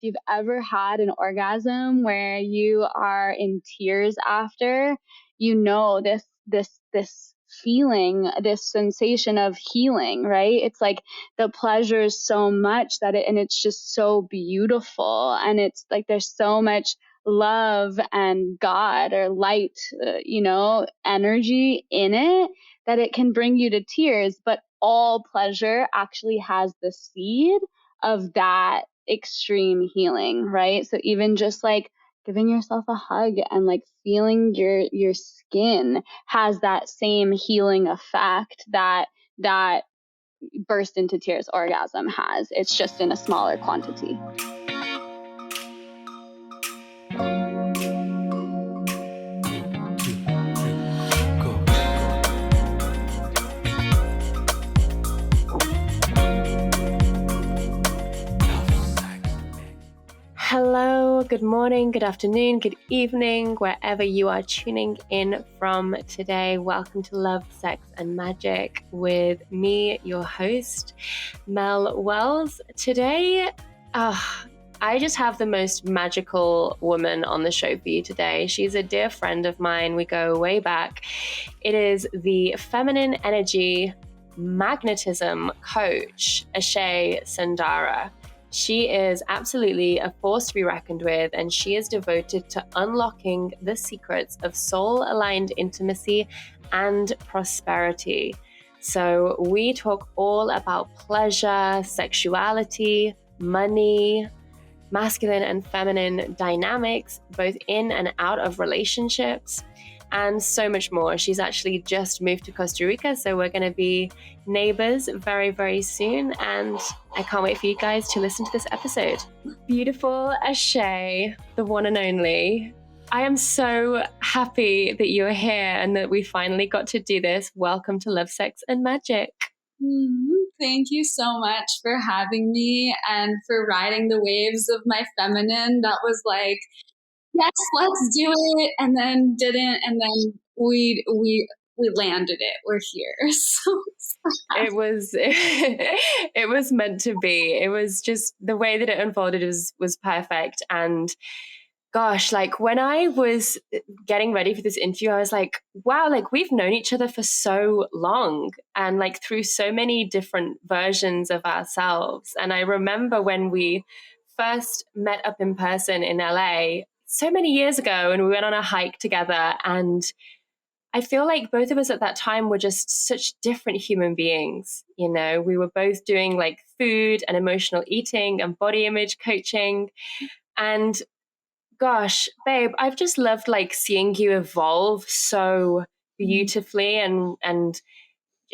you've ever had an orgasm where you are in tears after, you know, this feeling, this sensation of healing, right? It's like the pleasure is so much and it's just so beautiful. And it's like there's so much love and God or light, energy in it that it can bring you to tears. But all pleasure actually has the seed of that extreme healing, right? So even just like giving yourself a hug and like feeling your skin has that same healing effect that burst into tears orgasm has. It's just in a smaller quantity. Hello, good morning, good afternoon, good evening, wherever you are tuning in from today. Welcome to Love, Sex and Magic with me, your host, Mel Wells. Today, I just have the most magical woman on the show for you today. She's a dear friend of mine. We go way back. It is the feminine energy magnetism coach, Ashae Sundara. She is absolutely a force to be reckoned with, and she is devoted to unlocking the secrets of soul-aligned intimacy and prosperity. So we talk all about pleasure, sexuality, money, masculine and feminine dynamics, both in and out of relationships, and so much more. She's actually just moved to Costa Rica, so we're going to be neighbors very, very soon, and I can't wait for you guys to listen to this episode. Beautiful Ashae, the one and only. I am so happy that you're here and that we finally got to do this. Welcome to Love, Sex and Magic. Thank you so much for having me and for riding the waves of my feminine. That was like, yes, let's do it, and then didn't, and then we landed it. We're here. So it was meant to be. It was just the way that it unfolded was perfect. And gosh, like when I was getting ready for this interview, I was like, wow, like we've known each other for so long and like through so many different versions of ourselves. And I remember when we first met up in person in LA so many years ago, and we went on a hike together, and I feel like both of us at that time were just such different human beings. You know, we were both doing like food and emotional eating and body image coaching. And gosh, babe, I've just loved like seeing you evolve so beautifully and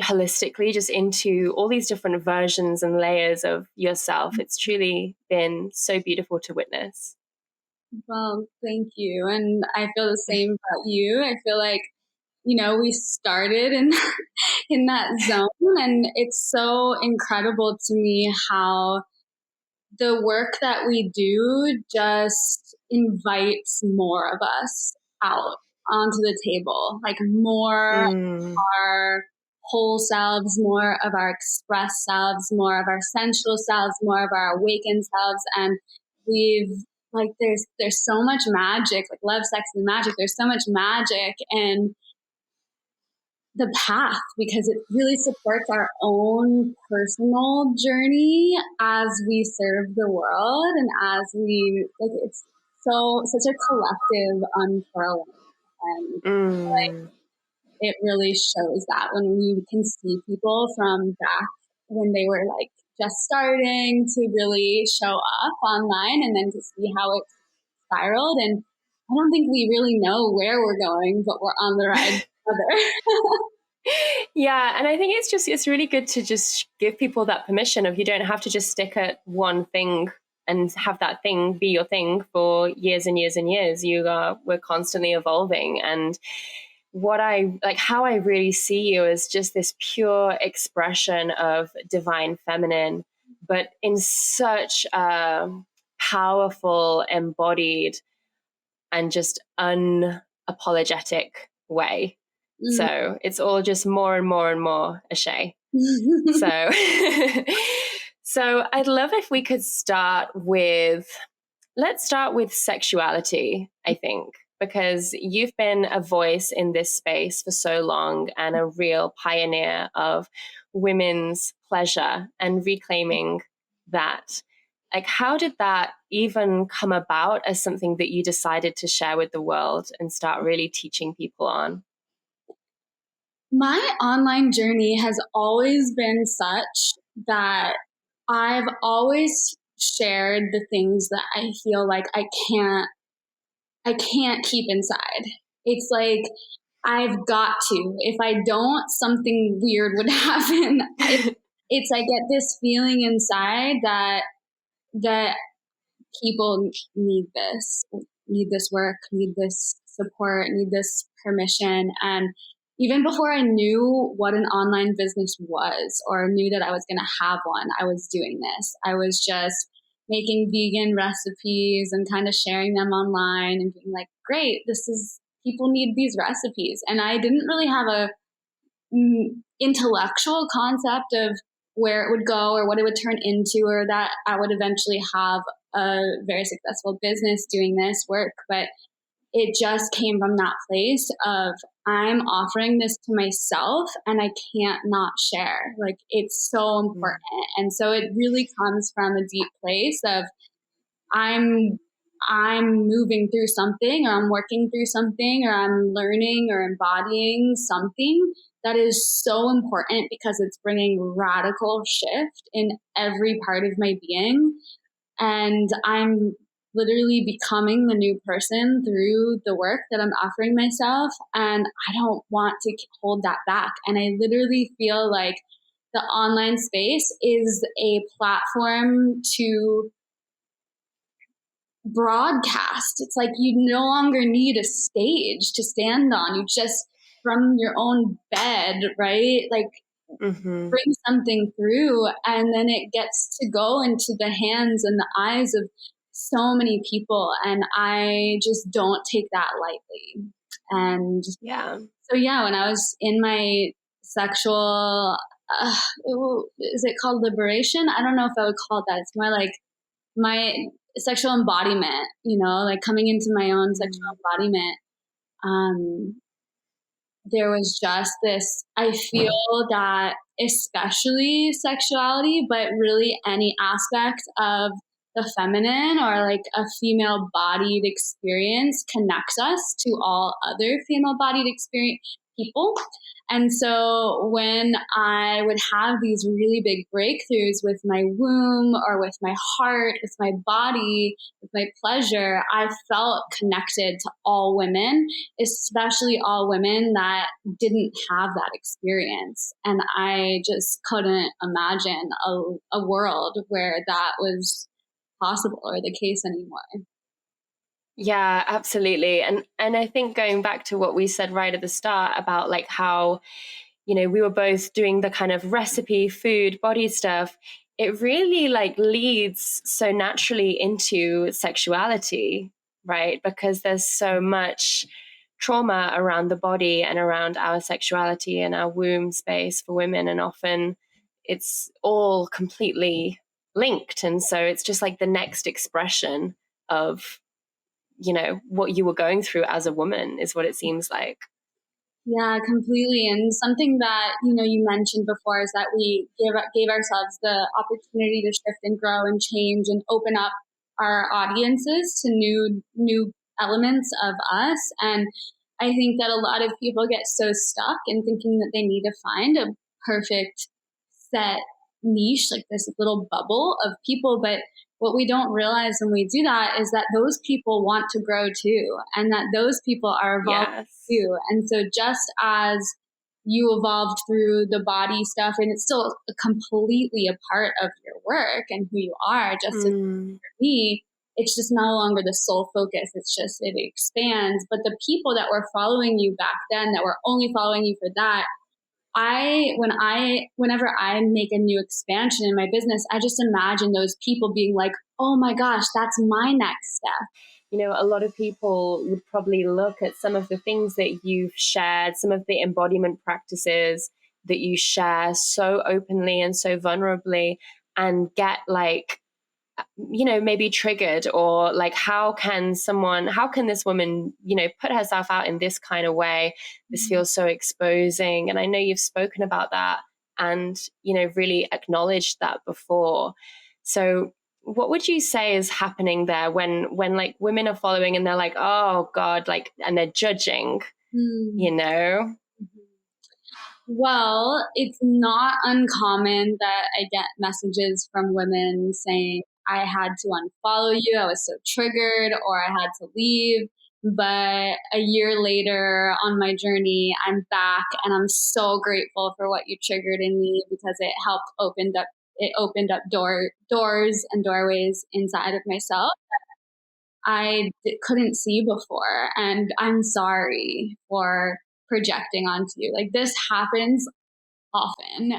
holistically just into all these different versions and layers of yourself. It's truly been so beautiful to witness. Well, thank you. And I feel the same about you. I feel like, we started in in that zone, and it's so incredible to me how the work that we do just invites more of us out onto the table, like more of our whole selves, more of our express selves, more of our sensual selves, more of our awakened selves. And we've like, there's so much magic, like love, sex, and magic. There's so much magic in the path because it really supports our own personal journey as we serve the world and as we like it's such a collective unfurling, and like it really shows that when you can see people from back when they were like just starting to really show up online and then to see how it spiraled. And I don't think we really know where we're going, but we're on the ride together. Yeah, and I think it's really good to just give people that permission of you don't have to just stick at one thing and have that thing be your thing for years and years and years. We're constantly evolving, and how I really see you is just this pure expression of divine feminine, but in such a powerful, embodied, and just unapologetic way. So it's all just more and more and more Ashae. So I'd love if we could start with Let's start with sexuality, I think, because you've been a voice in this space for so long and a real pioneer of women's pleasure and reclaiming that. Like, how did that even come about as something that you decided to share with the world and start really teaching people on? My online journey has always been such that I've always shared the things that I feel like I can't keep inside. It's like I've got to. If I don't, something weird would happen. It's I get this feeling inside that people need this work, need this support, need this permission. And even before I knew what an online business was or knew that I was going to have one, I was doing this. I was just making vegan recipes and kind of sharing them online and being like, great, people need these recipes. And I didn't really have a intellectual concept of where it would go or what it would turn into, or that I would eventually have a very successful business doing this work. But it just came from that place of I'm offering this to myself and I can't not share. Like, it's so important. And so it really comes from a deep place of I'm I'm moving through something, or I'm working through something, or I'm learning or embodying something that is so important because it's bringing radical shift in every part of my being. And I'm literally becoming the new person through the work that I'm offering myself. And I don't want to hold that back. And I literally feel like the online space is a platform to broadcast. It's like you no longer need a stage to stand on. You just, from your own bed, right? Like, bring something through, and then it gets to go into the hands and the eyes of so many people. And I just don't take that lightly. And Yeah. so, yeah, when I was in my sexual, is it called liberation? I don't know if I would call it that. It's more like my sexual embodiment, like coming into my own sexual embodiment. There was just this, I feel that especially sexuality, but really any aspect of the feminine or like a female bodied experience connects us to all other female bodied experience people. And so when I would have these really big breakthroughs with my womb or with my heart, with my body, with my pleasure, I felt connected to all women, especially all women that didn't have that experience. And I just couldn't imagine a world where that was possible or the case anymore. Yeah, absolutely. And I think going back to what we said right at the start about like how, we were both doing the kind of recipe, food, body stuff, it really like leads so naturally into sexuality, right? Because there's so much trauma around the body and around our sexuality and our womb space for women. And often it's all completely linked. And so it's just like the next expression of what you were going through as a woman is what it seems like. Yeah, completely. And something that, you mentioned before is that we gave ourselves the opportunity to shift and grow and change and open up our audiences to new elements of us. And I think that a lot of people get so stuck in thinking that they need to find a perfect set niche, like this little bubble of people. But what we don't realize when we do that is that those people want to grow too, and that those people are evolving too. And so just as you evolved through the body stuff, and it's still completely a part of your work and who you are, just as for me, it's just no longer the sole focus. It's just, it expands. But the people that were following you back then, that were only following you for that, whenever I make a new expansion in my business, I just imagine those people being like, oh my gosh, that's my next step. A lot of people would probably look at some of the things that you've shared, some of the embodiment practices that you share so openly and so vulnerably, and get like maybe triggered, or like how can this woman, put herself out in this kind of way? This feels so exposing. And I know you've spoken about that and, really acknowledged that before. So what would you say is happening there when like women are following and they're like, oh God, like, and they're judging, Well, it's not uncommon that I get messages from women saying, I had to unfollow you, I was so triggered, or I had to leave. But a year later on my journey, I'm back and I'm so grateful for what you triggered in me, because it opened up doors and doorways inside of myself couldn't see before. And I'm sorry for projecting onto you. Like, this happens often.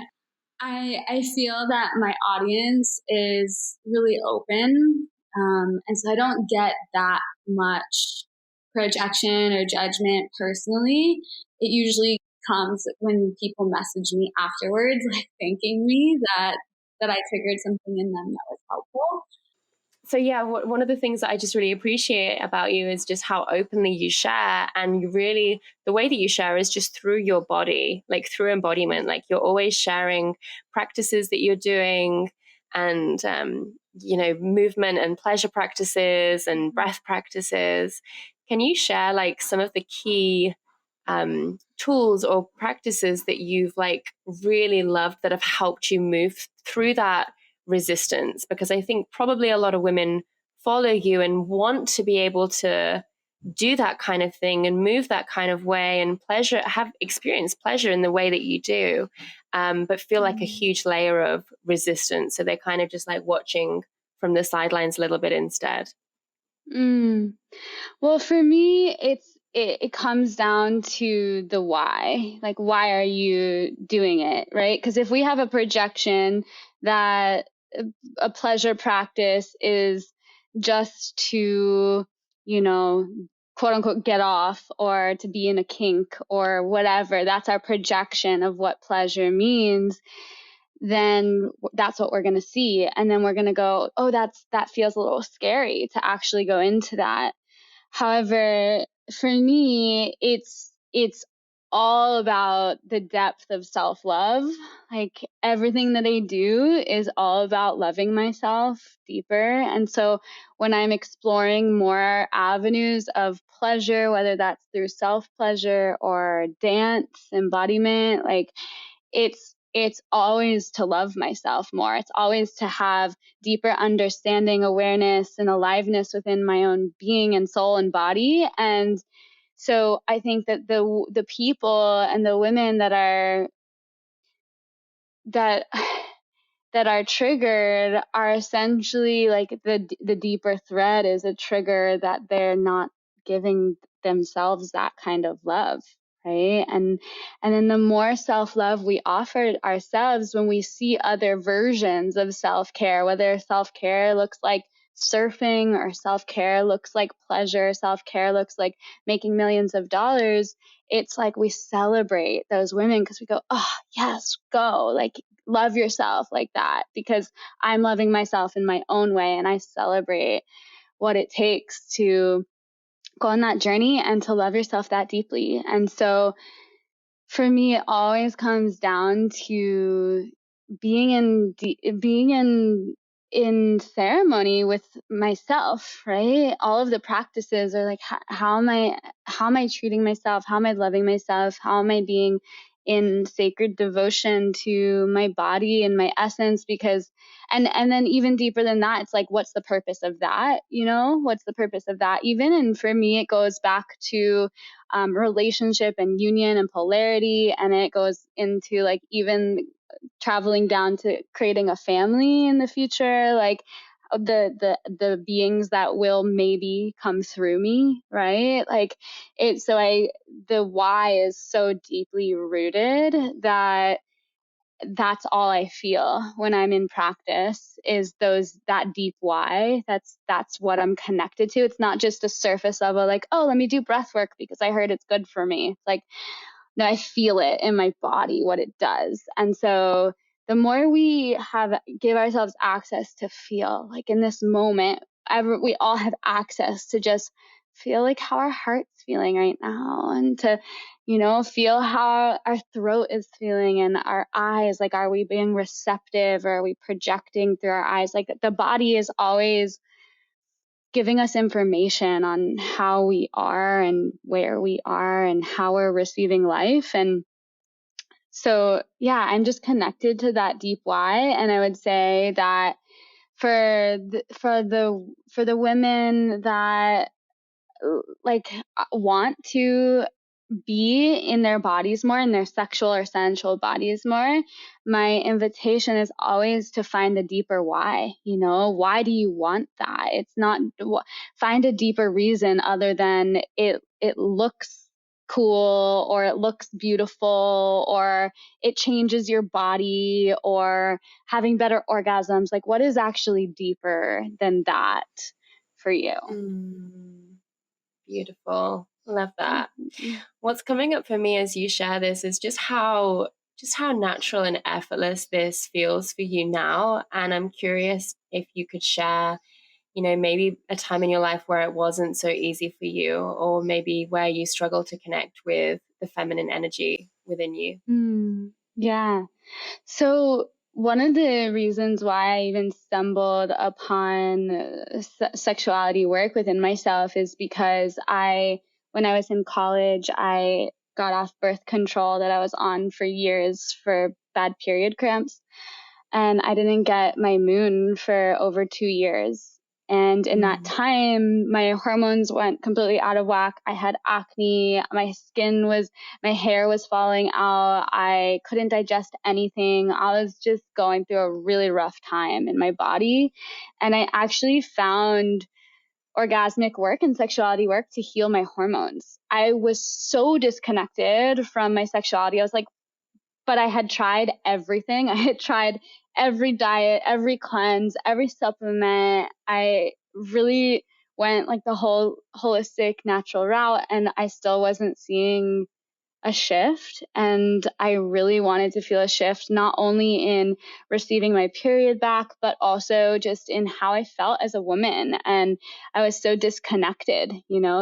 I feel that my audience is really open. And so I don't get that much projection or judgment personally. It usually comes when people message me afterwards, like thanking me that I triggered something in them that was helpful. So yeah, one of the things that I just really appreciate about you is just how openly you share, and the way that you share is just through your body, like through embodiment. Like, you're always sharing practices that you're doing, and movement and pleasure practices and breath practices. Can you share like some of the key tools or practices that you've like really loved that have helped you move through that resistance? Because I think probably a lot of women follow you and want to be able to do that kind of thing and move that kind of way and have experienced pleasure in the way that you do, but feel like a huge layer of resistance. So they're kind of just like watching from the sidelines a little bit instead. Well, for me, it comes down to the why. Like, why are you doing it, right? Because if we have a projection that a pleasure practice is just to, quote unquote, get off, or to be in a kink or whatever, that's our projection of what pleasure means, then that's what we're going to see. And then we're going to go, oh, that feels a little scary to actually go into that. However, for me, it's all about the depth of self-love. Like, everything that I do is all about loving myself deeper. And so when I'm exploring more avenues of pleasure, whether that's through self-pleasure or dance, embodiment, like, it's always to love myself more. It's always to have deeper understanding, awareness, and aliveness within my own being and soul and body. And so I think that the people and the women that are triggered are essentially like the deeper thread is a trigger that they're not giving themselves that kind of love, right? And then the more self-love we offer ourselves, when we see other versions of self-care, whether self-care looks like surfing, or self-care looks like pleasure, self-care looks like making millions of dollars, it's like we celebrate those women, because we go, oh yes, go, like, love yourself like that, because I'm loving myself in my own way, and I celebrate what it takes to go on that journey and to love yourself that deeply. And so for me, it always comes down to being in ceremony with myself, right? All of the practices are like, how am I treating myself? How am I loving myself? How am I being in sacred devotion to my body and my essence? Because and then even deeper than that, it's like, what's the purpose of that? What's the purpose of that even? And for me, it goes back to relationship and union and polarity, and it goes into like even traveling down to creating a family in the future, like the beings that will maybe come through me, right? Like, the why is so deeply rooted that that's all I feel when I'm in practice, is that deep why. That's what I'm connected to. It's not just a surface level, like, oh, let me do breath work because I heard it's good for me. It's like, no, I feel it in my body, what it does. And so the more we give ourselves access to feel, like in this moment, we all have access to just feel like how our heart's feeling right now, and to, feel how our throat is feeling, and our eyes, like, are we being receptive, or are we projecting through our eyes? Like, the body is always giving us information on how we are and where we are and how we're receiving life. And so, yeah, I'm just connected to that deep why. And I would say that for the women that like want to be in their bodies more, in their sexual or sensual bodies more, my invitation is always to find the deeper why. Why do you want that? It's not, find a deeper reason other than it looks cool, or it looks beautiful, or it changes your body, or having better orgasms. Like, what is actually deeper than that for you? Beautiful. Love that. What's coming up for me as you share this is just how natural and effortless this feels for you now. And I'm curious if you could share, maybe a time in your life where it wasn't so easy for you, or maybe where you struggle to connect with the feminine energy within you. Yeah. So one of the reasons why I even stumbled upon sexuality work within myself is because when I was in college, I got off birth control that I was on for years for bad period cramps. And I didn't get my moon for over 2 years. And in that time, my hormones went completely out of whack. I had acne. My hair was falling out. I couldn't digest anything. I was just going through a really rough time in my body. And I actually found orgasmic work and sexuality work to heal my hormones. I was so disconnected from my sexuality. I was like, but I had tried everything. I had tried every diet, every cleanse, every supplement. I really went like the whole holistic natural route, and I still wasn't seeing a shift. And I really wanted to feel a shift, not only in receiving my period back, but also just in how I felt as a woman. And I was so disconnected,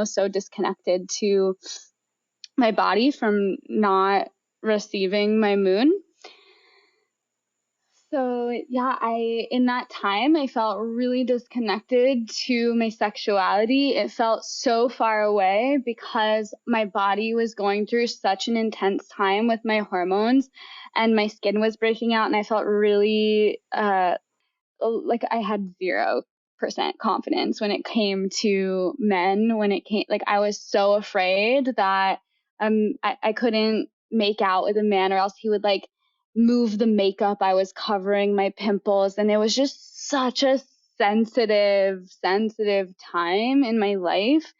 so disconnected to my body from not receiving my moon. So yeah, in that time, I felt really disconnected to my sexuality. It felt so far away because my body was going through such an intense time with my hormones, and my skin was breaking out, and I felt really like I had 0% confidence when it came to men. Like, I was so afraid that I couldn't make out with a man, or else he would like move the makeup I was covering my pimples. And it was just such a sensitive time in my life.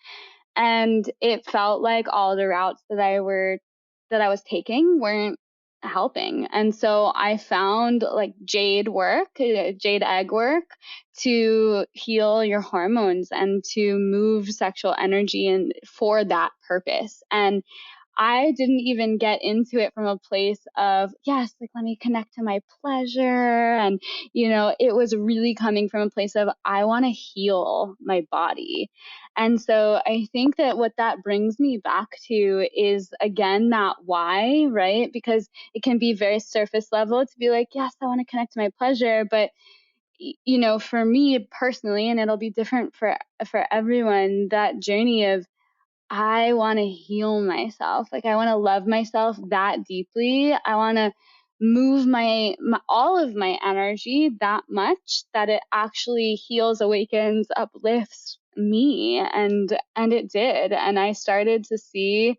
And it felt like all the routes that I was taking weren't helping. And so I found like jade egg work, to heal your hormones and to move sexual energy, and for that purpose. And I didn't even get into it from a place of, yes, like, let me connect to my pleasure. And, it was really coming from a place of, I want to heal my body. And so I think that what that brings me back to is, again, that why, right? Because it can be very surface level to be like, yes, I want to connect to my pleasure. But for me personally, and it'll be different for everyone, that journey of, I want to heal myself. Like, I want to love myself that deeply. I want to move all of my energy that much that it actually heals, awakens, uplifts me. And it did. And I started to see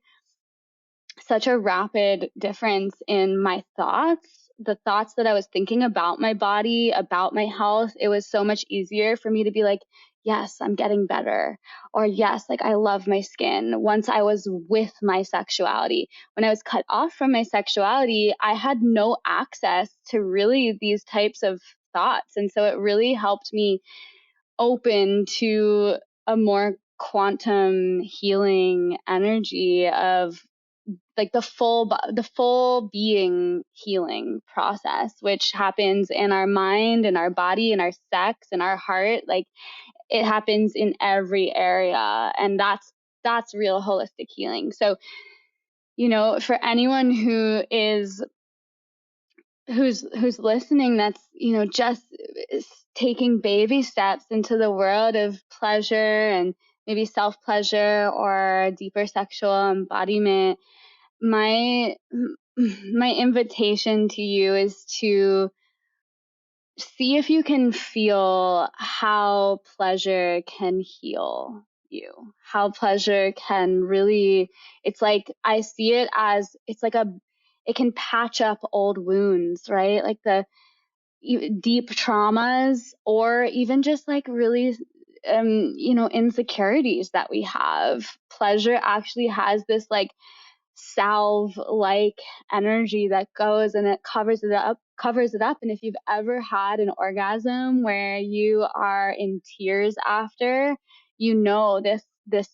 such a rapid difference in my thoughts, the thoughts that I was thinking about my body, about my health. It was so much easier for me to be like, yes, I'm getting better. Or yes, like, I love my skin. Once I was with my sexuality, when I was cut off from my sexuality, I had no access to really these types of thoughts. And so it really helped me open to a more quantum healing energy of like the full being healing process, which happens in our mind, in our body, in our sex, in our heart. Like it happens in every area, and that's real holistic healing. So, for anyone who's listening, that's just taking baby steps into the world of pleasure and maybe self pleasure or deeper sexual embodiment, my invitation to you is to see if you can feel how pleasure can heal you, how pleasure can really, it's like, I see it as, it's like it can patch up old wounds, right? Like the deep traumas, or even just like really, insecurities that we have. Pleasure actually has this like salve like energy that goes and it covers it up. And if you've ever had an orgasm where you are in tears after, this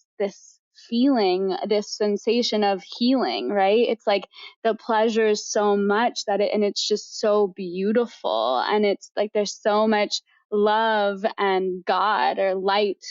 feeling, this sensation of healing, right? It's like the pleasure is so much and it's just so beautiful, and it's like there's so much love and God or light,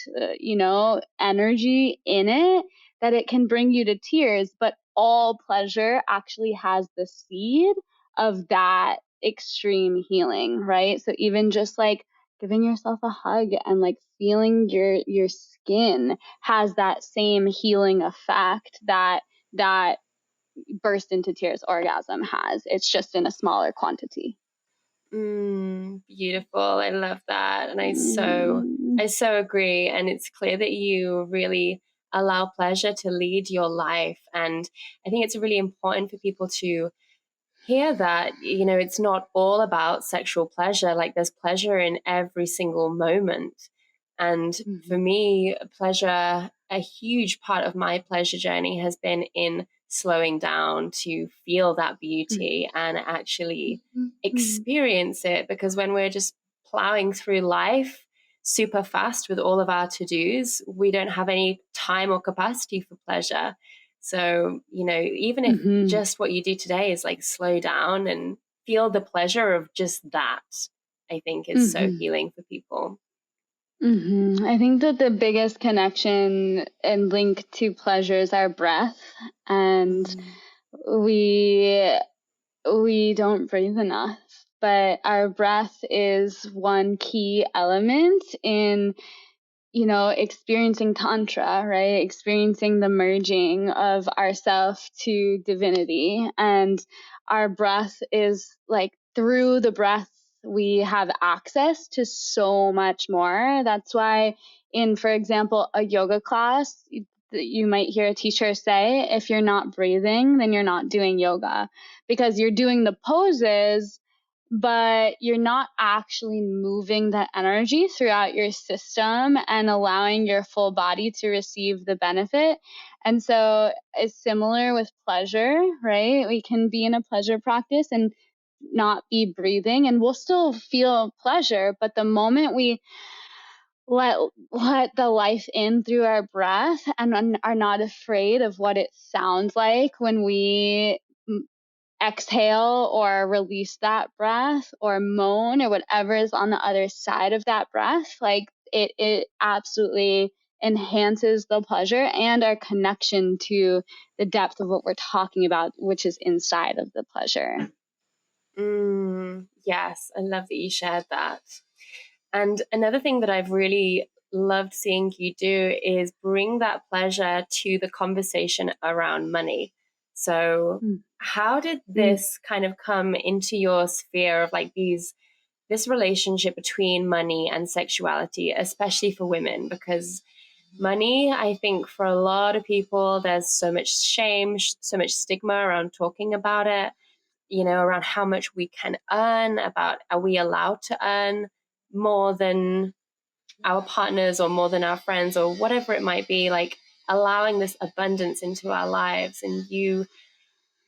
energy in it, that it can bring you to tears. But all pleasure actually has the seed of that extreme healing, right? So even just like giving yourself a hug and like feeling your skin has that same healing effect that burst into tears orgasm has. It's just in a smaller quantity. Beautiful. I love that. And I so agree. And it's clear that you really allow pleasure to lead your life. And I think it's really important for people to hear that, it's not all about sexual pleasure. Like there's pleasure in every single moment. And for me, pleasure, a huge part of my pleasure journey has been in slowing down to feel that beauty and actually experience it. Because when we're just plowing through life super fast with all of our to-dos, we don't have any time or capacity for pleasure. So, even if just what you do today is like slow down and feel the pleasure of just that, I think is so healing for people. I think that the biggest connection and link to pleasure is our breath, and we don't breathe enough, but our breath is one key element in experiencing tantra, right? Experiencing the merging of ourself to divinity. And our breath is like, through the breath we have access to so much more. That's why in, for example, a yoga class, you might hear a teacher say, if you're not breathing, then you're not doing yoga, because you're doing the poses, but you're not actually moving that energy throughout your system and allowing your full body to receive the benefit. And so it's similar with pleasure, right? We can be in a pleasure practice and not be breathing, and we'll still feel pleasure, but the moment we let the life in through our breath and are not afraid of what it sounds like when we exhale or release that breath or moan or whatever is on the other side of that breath, like it absolutely enhances the pleasure and our connection to the depth of what we're talking about, which is inside of the pleasure. Yes, I love that you shared that. And another thing that I've really loved seeing you do is bring that pleasure to the conversation around money. So how did this kind of come into your sphere of like this relationship between money and sexuality, especially for women? Because money, I think for a lot of people, there's so much shame, so much stigma around talking about it, around how much we can earn, about are we allowed to earn more than our partners or more than our friends or whatever it might be, like allowing this abundance into our lives. And you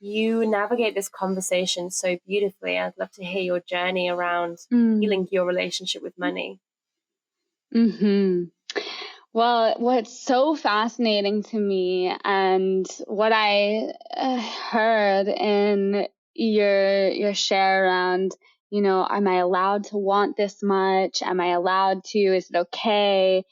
navigate this conversation so beautifully. I'd love to hear your journey around healing your relationship with money. Well, what's so fascinating to me and what I heard in your share around, am I allowed to want this much? Am I allowed to? Is it okay?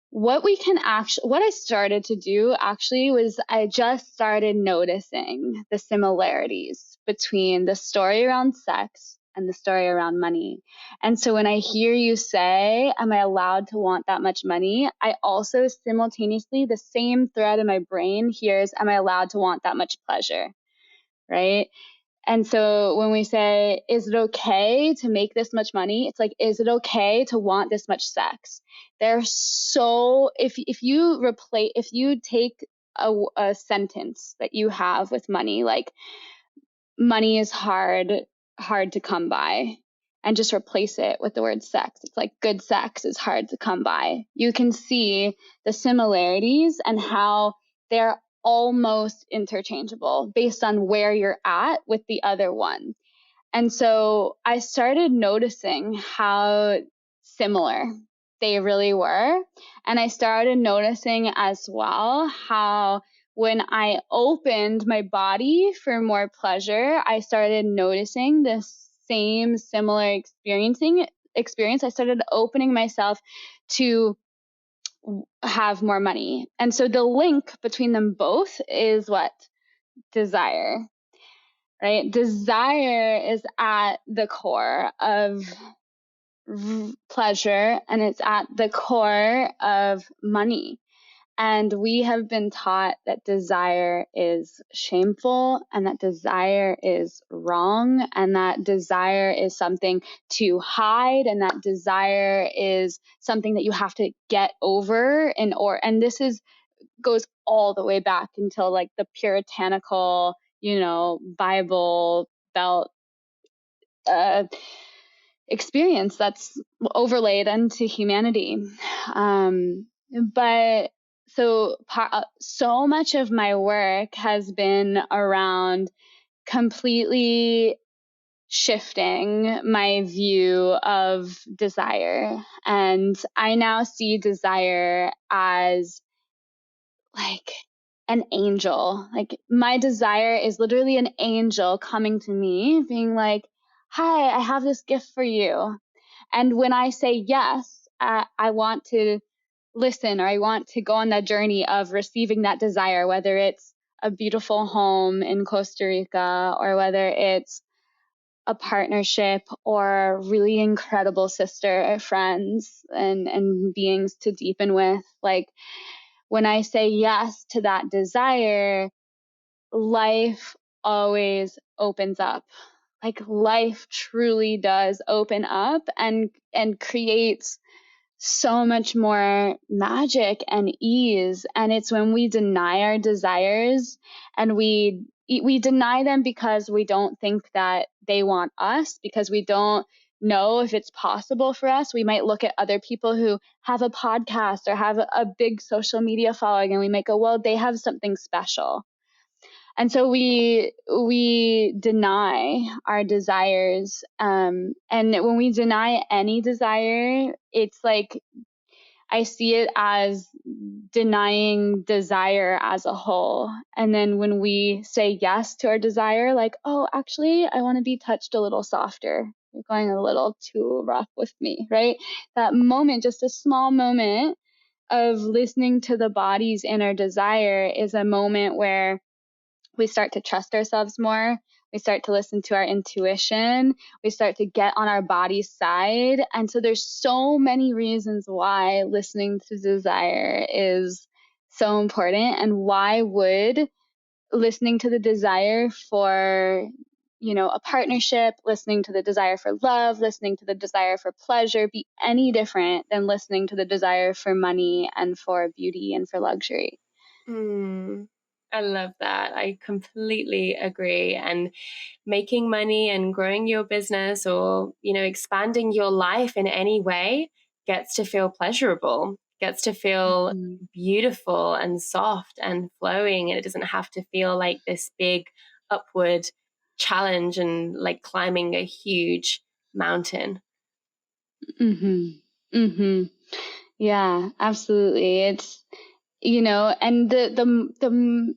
What I started to do actually was I just started noticing the similarities between the story around sex and the story around money. And so when I hear you say, am I allowed to want that much money? I also simultaneously, the same thread in my brain hears, am I allowed to want that much pleasure? Right. And so when we say, is it okay to make this much money? It's like, is it okay to want this much sex? If you take a sentence that you have with money, like money is hard to come by, and just replace it with the word sex. It's like good sex is hard to come by. You can see the similarities and how they're almost interchangeable based on where you're at with the other one. And so I started noticing how similar they really were. And I started noticing as well how when I opened my body for more pleasure, I started noticing the same similar experience. I started opening myself to have more money. And so the link between them both is what? Desire, right? Desire is at the core of pleasure, and it's at the core of money. And we have been taught that desire is shameful, and that desire is wrong, and that desire is something to hide, and that desire is something that you have to get over and this goes all the way back until like the puritanical, Bible belt experience that's overlaid into humanity. But so much of my work has been around completely shifting my view of desire. And I now see desire as like an angel. Like my desire is literally an angel coming to me being like, hi, I have this gift for you. And when I say yes, I want to listen, or I want to go on that journey of receiving that desire, whether it's a beautiful home in Costa Rica, or whether it's a partnership or really incredible sister or friends and beings to deepen with. Like when I say yes to that desire, life always opens up. Like life truly does open up and creates so much more magic and ease. And it's when we deny our desires and we deny them because we don't think that they want us, because we don't know if it's possible for us. We might look at other people who have a podcast or have a big social media following, and we might go, well, they have something special. And so we deny our desires, and when we deny any desire, it's like I see it as denying desire as a whole. And then when we say yes to our desire, like, oh, actually, I want to be touched a little softer. You're going a little too rough with me, right? That moment, just a small moment of listening to the body's inner desire, is a moment where we start to trust ourselves more. We start to listen to our intuition. We start to get on our body's side. And so there's so many reasons why listening to desire is so important. And why would listening to the desire for, a partnership, listening to the desire for love, listening to the desire for pleasure be any different than listening to the desire for money and for beauty and for luxury? I love that. I completely agree. And making money and growing your business, or, expanding your life in any way, gets to feel pleasurable, gets to feel Mm-hmm. beautiful and soft and flowing. And it doesn't have to feel like this big upward challenge and like climbing a huge mountain. Mm-hmm. Mm-hmm. Yeah, absolutely. It's, and the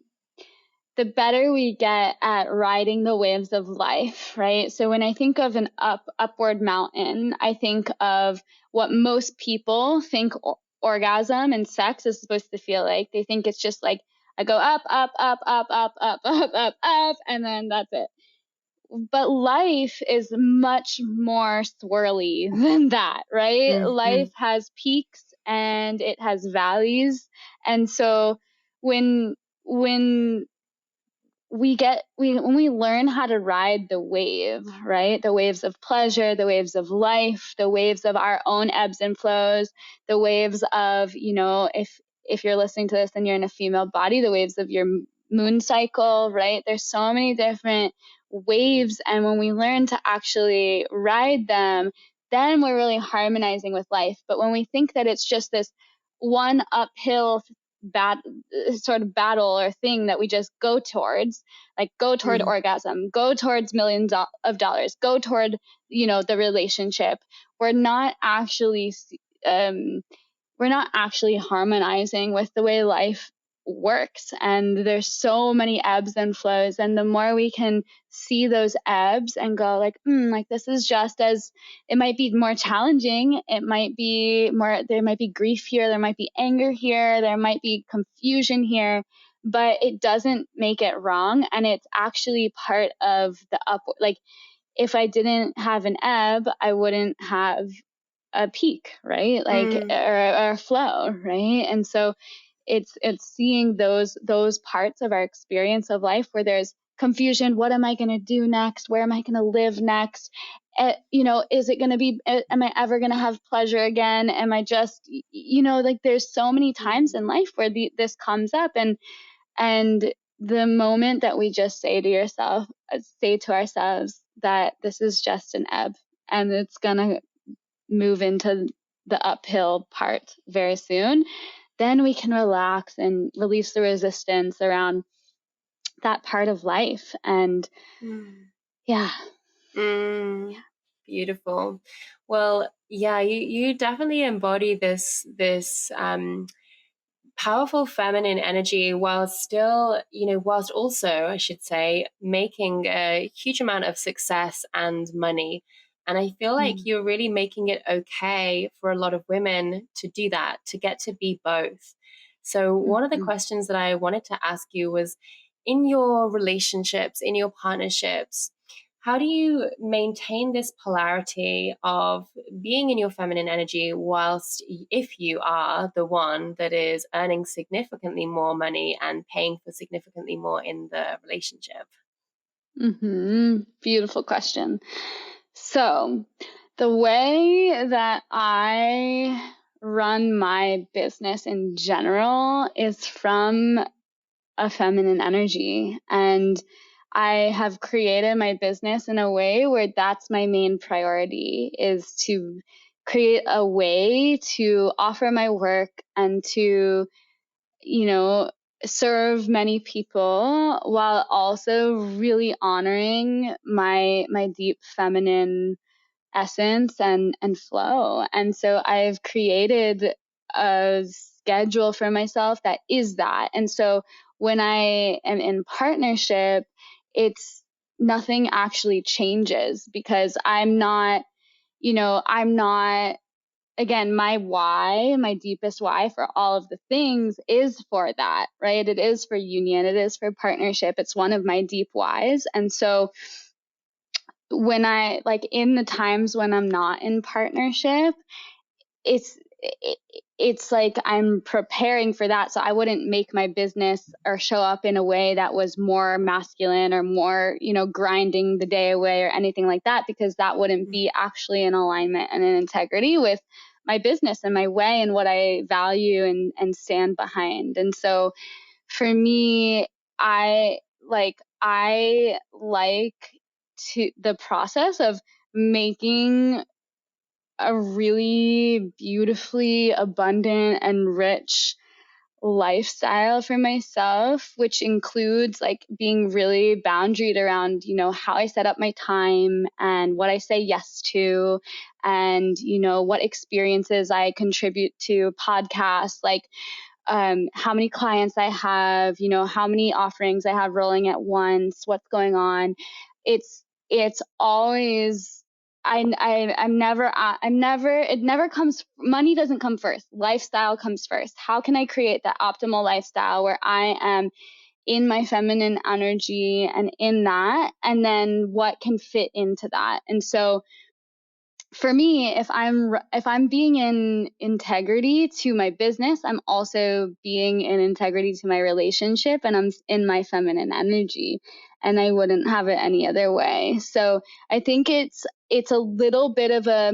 better we get at riding the waves of life, right? So when I think of an upward mountain, I think of what most people think orgasm and sex is supposed to feel like. They think it's just like I go up, up, up, up, up, up, up, up, up, and then that's it. But life is much more swirly than that, right? Mm-hmm. Life has peaks and it has valleys. And so when when when we learn how to ride the wave, right? The waves of pleasure, the waves of life, the waves of our own ebbs and flows, the waves of, if you're listening to this and you're in a female body, the waves of your moon cycle, right? There's so many different waves. And when we learn to actually ride them, then we're really harmonizing with life. But when we think that it's just this one uphill sort of battle or thing that we just go towards, like go toward Mm-hmm. orgasm, go towards millions of dollars, go toward, the relationship, we're not actually um, we're not actually harmonizing with the way life works. And there's so many ebbs and flows. And the more we can see those ebbs and go like this is just as, it might be more challenging. It might be more, there might be grief here. There might be anger here. There might be confusion here, but it doesn't make it wrong. And it's actually part of the up, like if I didn't have an ebb, I wouldn't have a peak, right? Like Mm. or a flow, right? And so it's seeing those parts of our experience of life where there's confusion. What am I going to do next? Where am I going to live next? Is it going to be, am I ever going to have pleasure again? Am I just, like there's so many times in life where this comes up, and the moment that we just say to ourselves that this is just an ebb and it's going to move into the uphill part very soon, then we can relax and release the resistance around that part of life. And Mm. yeah. Mm. Beautiful. Well, yeah, you definitely embody this powerful feminine energy while still, whilst also, I should say, making a huge amount of success and money. And I feel like Mm. you're really making it okay for a lot of women to do that, to get to be both. So, one of the Mm-hmm. questions that I wanted to ask you was, in your relationships, in your partnerships, how do you maintain this polarity of being in your feminine energy whilst, if you are the one that is earning significantly more money and paying for significantly more in the relationship? Mm-hmm. Beautiful question. So the way that I run my business in general is from a feminine energy. And I have created my business in a way where that's my main priority, is to create a way to offer my work and to, serve many people while also really honoring my deep feminine essence and flow. And so I've created a schedule for myself that is that. And so when I am in partnership, it's nothing actually changes because I'm not, again, my deepest why for all of the things is for that, right? It is for union, it is for partnership. It's one of my deep whys. And so when I, like, in the times when I'm not in partnership, it's it's like I'm preparing for that. So I wouldn't make my business or show up in a way that was more masculine or more, grinding the day away or anything like that, because that wouldn't be actually in alignment and in integrity with my business and my way and what I value and stand behind. And so for me, I like to the process of making a really beautifully abundant and rich lifestyle for myself, which includes like being really boundaried around, you know, how I set up my time and what I say yes to, and, you know, what experiences I contribute to podcasts, like how many clients I have, you know, how many offerings I have rolling at once, what's going on. It's always, it never comes, money doesn't come first. Lifestyle comes first. How can I create that optimal lifestyle where I am in my feminine energy and in that, and then what can fit into that? And so for me, if I'm being in integrity to my business, I'm also being in integrity to my relationship, and I'm in my feminine energy, and I wouldn't have it any other way. So I think it's a little bit of a,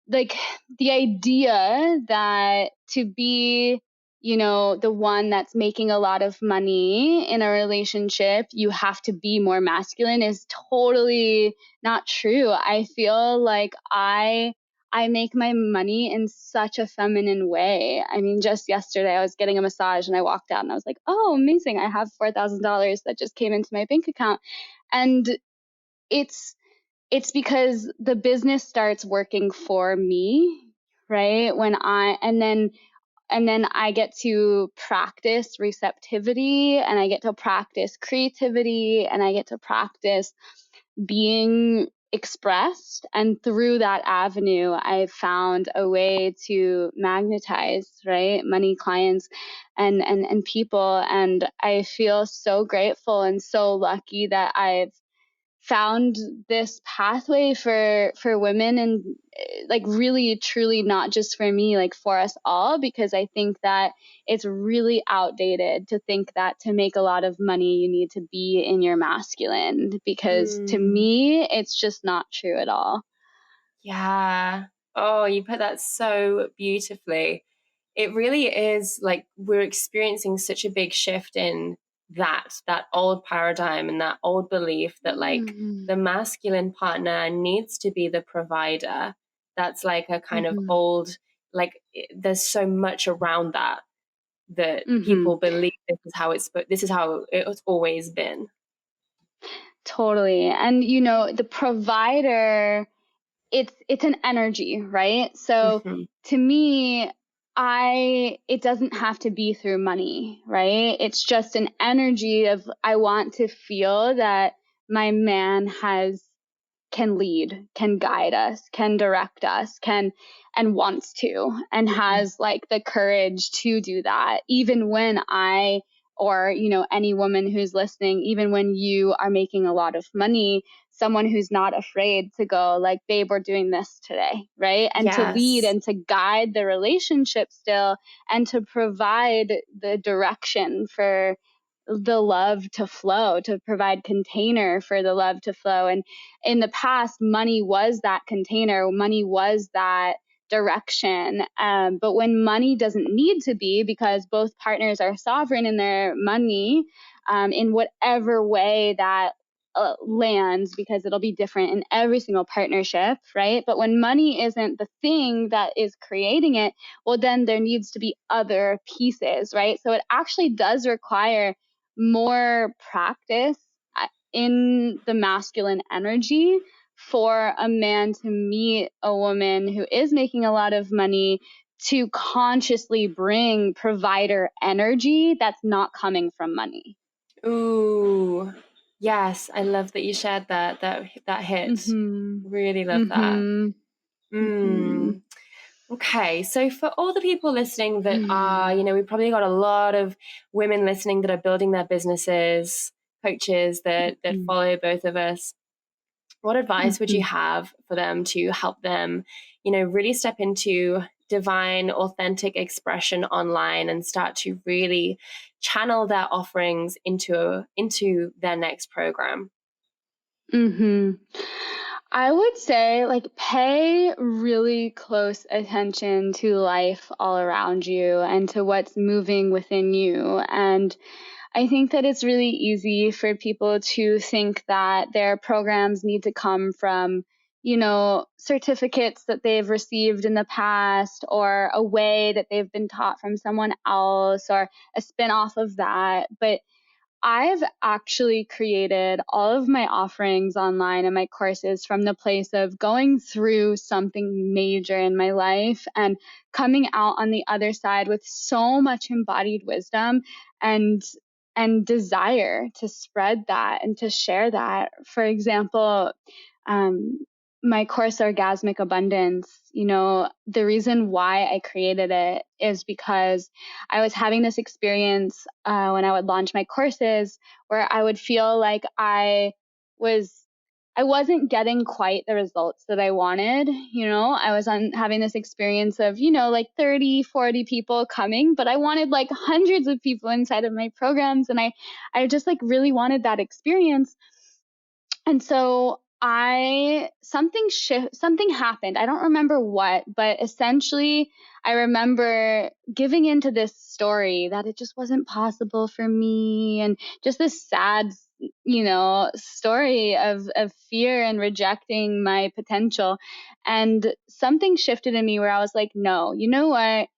like, the idea that to be, you know, the one that's making a lot of money in a relationship, you have to be more masculine, is totally not true. I feel like I make my money in such a feminine way. I mean, just yesterday I was getting a massage and I walked out and I was like, oh, amazing. I have $4,000 that just came into my bank account. And it's it's because the business starts working for me, right? And then I get to practice receptivity, and I get to practice creativity, and I get to practice being expressed. And through that avenue, I've found a way to magnetize, right, money, clients, and people. And I feel so grateful and so lucky that I've found this pathway for women, and like really truly not just for me, like for us all, because I think that it's really outdated to think that to make a lot of money you need to be in your masculine, because to me it's just not true at all. Yeah. Oh, you put that so beautifully. It really is like we're experiencing such a big shift in that old paradigm and that old belief that like the masculine partner needs to be the provider. That's like a kind of old, like there's so much around that people believe this is how it's always been. Totally. And you know, the provider, it's an energy, right? So to me, it doesn't have to be through money, right? It's just an energy of, I want to feel that my man can lead, can guide us, can direct us, and wants to, and has like the courage to do that, even when or, you know, any woman who's listening, even when you are making a lot of money, someone who's not afraid to go like, babe, we're doing this today, right? And to lead and to guide the relationship still, and to provide the direction for the love to flow, to provide container for the love to flow. And in the past, money was that container, money was that direction. But when money doesn't need to be, because both partners are sovereign in their money, in whatever way that lands, because it'll be different in every single partnership, right? But when money isn't the thing that is creating it, well, then there needs to be other pieces, right? So it actually does require more practice in the masculine energy for a man to meet a woman who is making a lot of money, to consciously bring provider energy that's not coming from money. Ooh, yes, I love that you shared that hit. Really love that. Okay, so for all the people listening that are, you know, we've probably got a lot of women listening that are building their businesses, coaches that follow both of us. What advice would you have for them to help them, you know, really step into divine, authentic expression online and start to really channel their offerings into their next program? I would say, like, pay really close attention to life all around you and to what's moving within you. And I think that it's really easy for people to think that their programs need to come from, certificates that they've received in the past, or a way that they've been taught from someone else, or a spin-off of that. But I've actually created all of my offerings online and my courses from the place of going through something major in my life and coming out on the other side with so much embodied wisdom and desire to spread that and to share that. For example, um, my course, Orgasmic Abundance, the reason why I created it is because I was having this experience when I would launch my courses where I would feel like I wasn't getting quite the results that I wanted. I was having this experience of, like 30, 40 people coming, but I wanted like hundreds of people inside of my programs. And I just like really wanted that experience. And so something happened. I don't remember what, but essentially I remember giving into this story that it just wasn't possible for me, and just this sad, story of fear and rejecting my potential. And something shifted in me where I was like, no, you know what?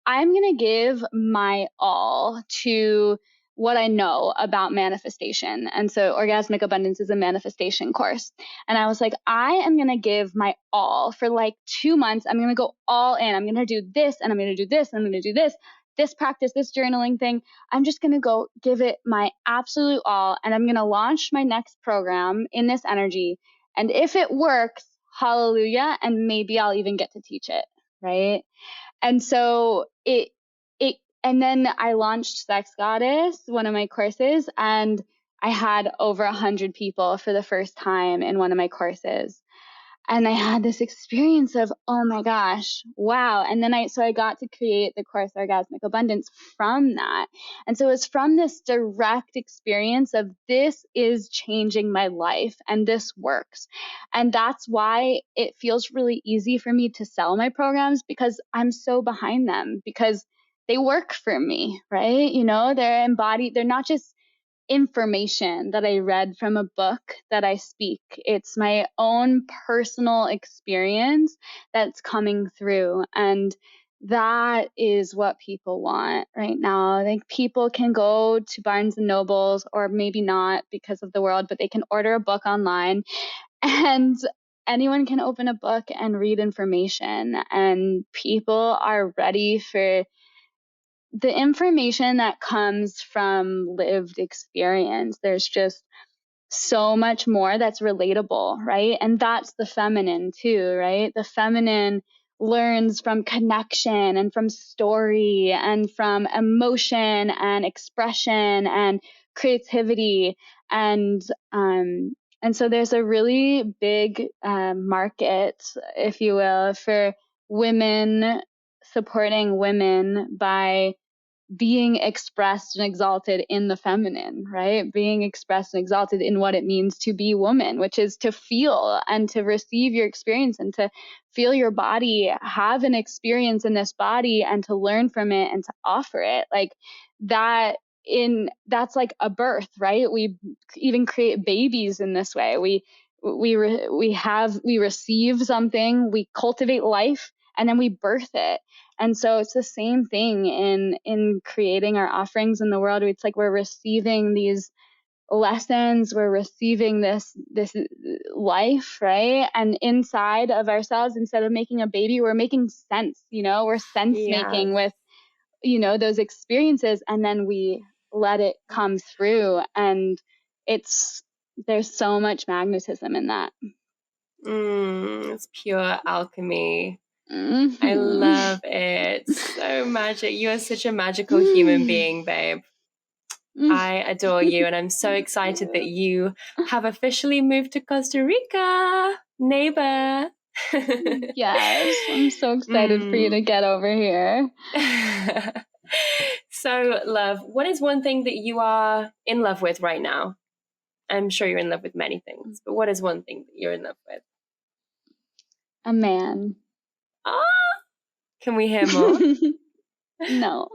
I'm going to give my all to what I know about manifestation. And so Orgasmic Abundance is a manifestation course. And I was like, I am going to give my all for like 2 months. I'm going to go all in. I'm going to do this, and I'm going to do this, and I'm going to do this practice, this journaling thing. I'm just going to go give it my absolute all. And I'm going to launch my next program in this energy. And if it works, hallelujah. And maybe I'll even get to teach it. Right. And so and then I launched Sex Goddess, one of my courses, and I had over 100 people for the first time in one of my courses. And I had this experience of, oh my gosh, wow. And then I got to create the course Orgasmic Abundance from that. And so it's from this direct experience of, this is changing my life and this works. And that's why it feels really easy for me to sell my programs, because I'm so behind them, because they work for me, right? They're embodied. They're not just information that I read from a book that I speak. It's my own personal experience that's coming through. And that is what people want right now. Like, people can go to Barnes and Nobles, or maybe not because of the world, but they can order a book online, and anyone can open a book and read information. And people are ready for the information that comes from lived experience. There's just so much more that's relatable, right? And that's the feminine too, right? The feminine learns from connection and from story and from emotion and expression and creativity. And so there's a really big market, if you will, for women, supporting women by being expressed and exalted in the feminine, right? Being expressed and exalted in what it means to be woman, which is to feel and to receive your experience and to feel your body, have an experience in this body, and to learn from it and to offer it. Like that, that's like a birth, right? We even create babies in this way. We receive something, we cultivate life, and then we birth it. And so it's the same thing in creating our offerings in the world. It's like we're receiving these lessons, we're receiving this life, right? And inside of ourselves, instead of making a baby, we're making sense, we're sense making with, those experiences, and then we let it come through. And there's so much magnetism in that. It's pure alchemy. Mm-hmm. I love it. So magic. You are such a magical human being, babe. I adore you, and I'm so excited that you have officially moved to Costa Rica, neighbor. Yes, I'm so excited for you to get over here. So, love, what is one thing that you are in love with right now? I'm sure you're in love with many things, but what is one thing that you're in love with? A man. Can we hear more? No.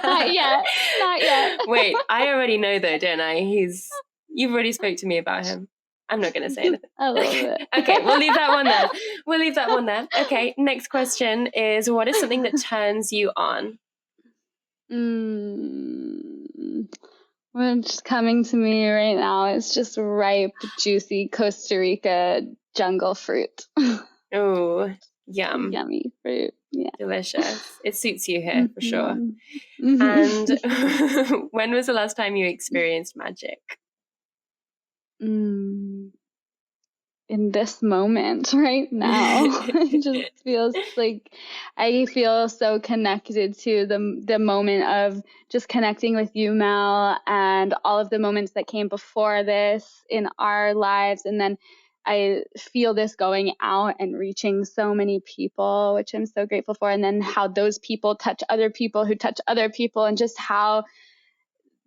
Not yet. Not yet. Wait, I already know though, don't I? You've already spoke to me about him. I'm not going to say anything. A little bit. Okay, we'll leave that one there. Okay, next question is, what is something that turns you on? What's coming to me right now is just ripe, juicy Costa Rica jungle fruit. Oh, yum. Yummy fruit. Yeah. Delicious. It suits you here for sure. Mm-hmm. And when was the last time you experienced magic? In this moment right now. It just feels like I feel so connected to the moment of just connecting with you, Mel, and all of the moments that came before this in our lives. And then I feel this going out and reaching so many people, which I'm so grateful for. And then how those people touch other people who touch other people, and just how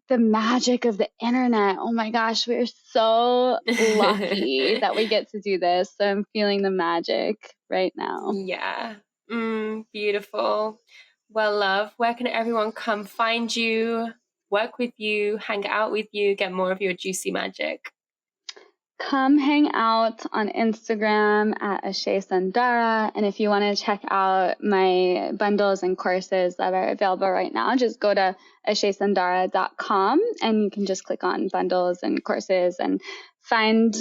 the magic of the internet. Oh my gosh, we're so lucky that we get to do this. So I'm feeling the magic right now. Yeah. Beautiful. Well, love, where can everyone come find you, work with you, hang out with you, get more of your juicy magic? Come hang out on Instagram at Ashae Sundara. And if you want to check out my bundles and courses that are available right now, just go to ashaesundara.com and you can just click on bundles and courses and find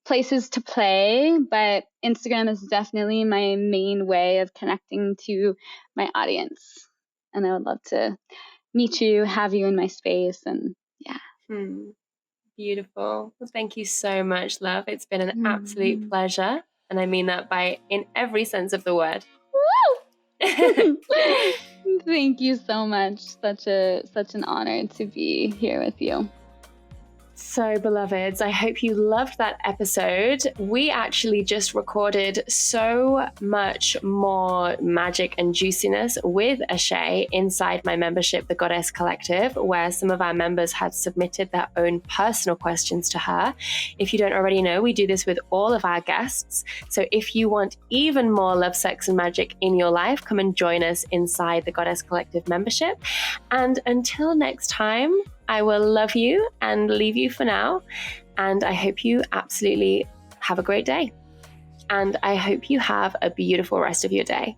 places to play. But Instagram is definitely my main way of connecting to my audience. And I would love to meet you, have you in my space, and yeah. Beautiful. Well, thank you so much, love. It's been an absolute pleasure. And I mean that in every sense of the word. Woo! Thank you so much. Such an honor to be here with you. So, beloveds, I hope you loved that episode. We actually just recorded so much more magic and juiciness with Ashae inside my membership, the Goddess Collective, where some of our members had submitted their own personal questions to her. If you don't already know, we do this with all of our guests. So if you want even more love, sex, and magic in your life, come and join us inside the Goddess Collective membership. And until next time, I will love you and leave you for now. And I hope you absolutely have a great day. And I hope you have a beautiful rest of your day.